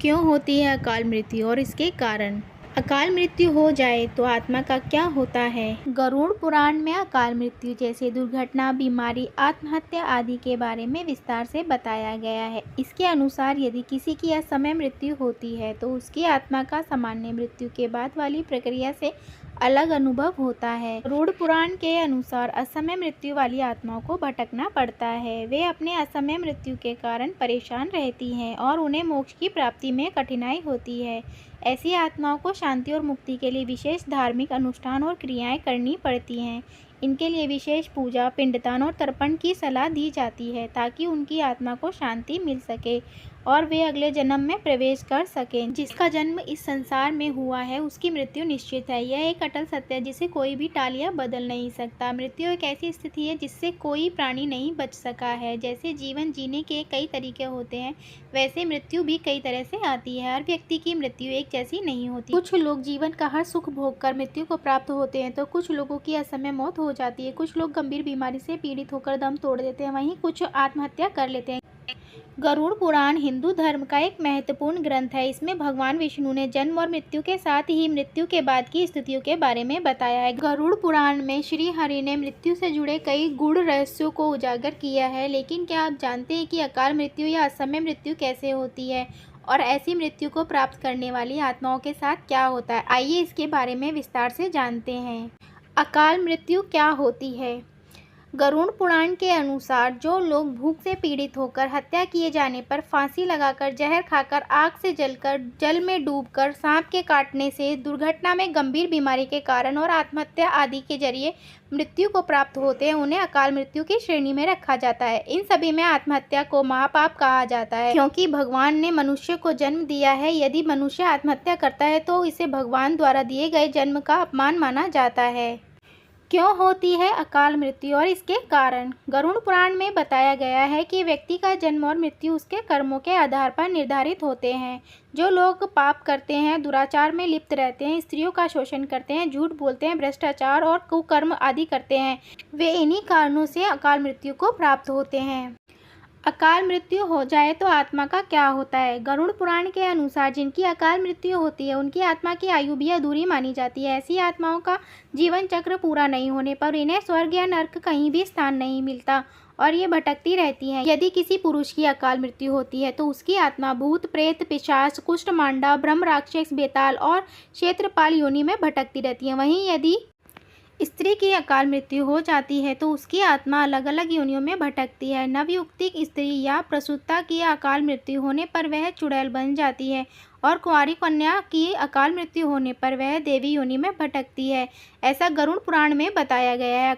क्यों होती है अकाल मृत्यु और इसके कारण। अकाल मृत्यु हो जाए तो आत्मा का क्या होता है। गरुड़ पुराण में अकाल मृत्यु जैसे दुर्घटना, बीमारी, आत्महत्या आदि के बारे में विस्तार से बताया गया है। इसके अनुसार यदि किसी की असमय मृत्यु होती है तो उसकी आत्मा का सामान्य मृत्यु के बाद वाली प्रक्रिया से अलग अनुभव होता है। गरुड़ पुराण के अनुसार असमय मृत्यु वाली आत्माओं को भटकना पड़ता है। वे अपने असमय मृत्यु के कारण परेशान रहती हैं और उन्हें मोक्ष की प्राप्ति में कठिनाई होती है। ऐसी आत्माओं को शांति और मुक्ति के लिए विशेष धार्मिक अनुष्ठान और क्रियाएं करनी पड़ती हैं। इनके लिए विशेष पूजा, पिंडदान और तर्पण की सलाह दी जाती है ताकि उनकी आत्मा को शांति मिल सके और वे अगले जन्म में प्रवेश कर सकें। जिसका जन्म इस संसार में हुआ है उसकी मृत्यु निश्चित है। यह एक अटल सत्य है जिसे कोई भी टाल या बदल नहीं सकता। मृत्यु एक ऐसी स्थिति है जिससे कोई प्राणी नहीं बच सका है। जैसे जीवन जीने के कई तरीके होते हैं वैसे मृत्यु भी कई तरह से आती है। हर व्यक्ति की मृत्यु एक जैसी नहीं होती। कुछ लोग जीवन का हर सुख भोग कर मृत्यु को प्राप्त होते हैं तो कुछ लोगों की असमय मौत हो जाती है। कुछ लोग गंभीर बीमारी से पीड़ित होकर दम तोड़ देते हैं, वहीं कुछ आत्महत्या कर लेते हैं। गरुड़ पुराण हिंदू धर्म का एक महत्वपूर्ण ग्रंथ है। इसमें भगवान विष्णु ने जन्म और मृत्यु के साथ ही मृत्यु के बाद की स्थितियों के बारे में बताया है। गरुड़ पुराण में श्री हरि ने मृत्यु से जुड़े कई गूढ़ रहस्यों को उजागर किया है। लेकिन क्या आप जानते हैं कि अकाल मृत्यु या असमय मृत्यु कैसे होती है और ऐसी मृत्यु को प्राप्त करने वाली आत्माओं के साथ क्या होता है। आइए इसके बारे में विस्तार से जानते हैं। अकाल मृत्यु क्या होती है। गरुड़ पुराण के अनुसार जो लोग भूख से पीड़ित होकर, हत्या किए जाने पर, फांसी लगाकर, जहर खाकर, आग से जलकर, जल में डूबकर, सांप के काटने से, दुर्घटना में, गंभीर बीमारी के कारण और आत्महत्या आदि के जरिए मृत्यु को प्राप्त होते हैं उन्हें अकाल मृत्यु की श्रेणी में रखा जाता है। इन सभी में आत्महत्या को महापाप कहा जाता है क्योंकि भगवान ने मनुष्य को जन्म दिया है। यदि मनुष्य आत्महत्या करता है तो इसे भगवान द्वारा दिए गए जन्म का अपमान माना जाता है। क्यों होती है अकाल मृत्यु और इसके कारण। गरुड़ पुराण में बताया गया है कि व्यक्ति का जन्म और मृत्यु उसके कर्मों के आधार पर निर्धारित होते हैं। जो लोग पाप करते हैं, दुराचार में लिप्त रहते हैं, स्त्रियों का शोषण करते हैं, झूठ बोलते हैं, भ्रष्टाचार और कुकर्म आदि करते हैं, वे इन्हीं कारणों से अकाल मृत्यु को प्राप्त होते हैं। अकाल मृत्यु हो जाए तो आत्मा का क्या होता है। गरुड़ पुराण के अनुसार जिनकी अकाल मृत्यु होती है उनकी आत्मा की आयु भी अधूरी मानी जाती है। ऐसी आत्माओं का जीवन चक्र पूरा नहीं होने पर इन्हें स्वर्ग या नर्क कहीं भी स्थान नहीं मिलता और ये भटकती रहती हैं। यदि किसी पुरुष की अकाल मृत्यु होती है तो उसकी आत्मा भूत, प्रेत, पिशाच, कुष्ठ, मांडा, ब्रह्म, राक्षस, बेताल और क्षेत्रपाल योनि में भटकती रहती है। वहीं यदि स्त्री की अकाल मृत्यु हो जाती है तो उसकी आत्मा अलग अलग योनियों में भटकती है। नवयुक्तिक स्त्री या प्रसूता की अकाल मृत्यु होने पर वह चुड़ैल बन जाती है और कुंवारी कन्या की अकाल मृत्यु होने पर वह देवी योनि में भटकती है। ऐसा गरुड़ पुराण में बताया गया है।